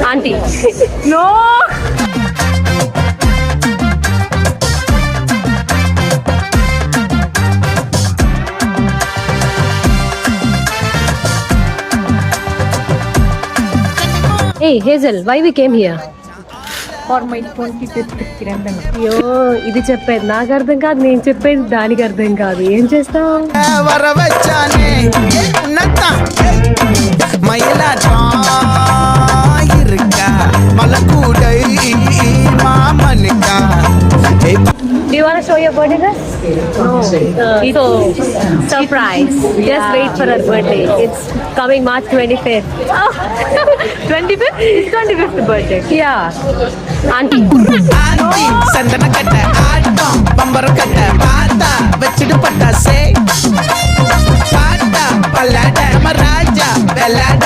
Auntie. No. Hey Hazel, why we came here? For my 25th grand. అయ్యో ఇది చెప్పేది నాకు అర్థం కాదు, నేను చెప్పేది దానికి అర్థం కాదు. ఏం చేస్తావు? வரவச்சானே உன்னத்தா மயிலாட்டம் இருக்கா மலக்கூடை மாமனுக்கா Do you want to show your birthday girl? No. So, surprise. Just wait for her birthday. It's coming March 25th. 25th? It's 25th birthday. Yeah. Auntie. Aunty சந்தன கட்ட ஆட்டம் பம்பர கட்ட பாத்தா வச்சிடு பட்டாசே பாட்டா பல்லாட நம்ம ராஜா வெள்ளாட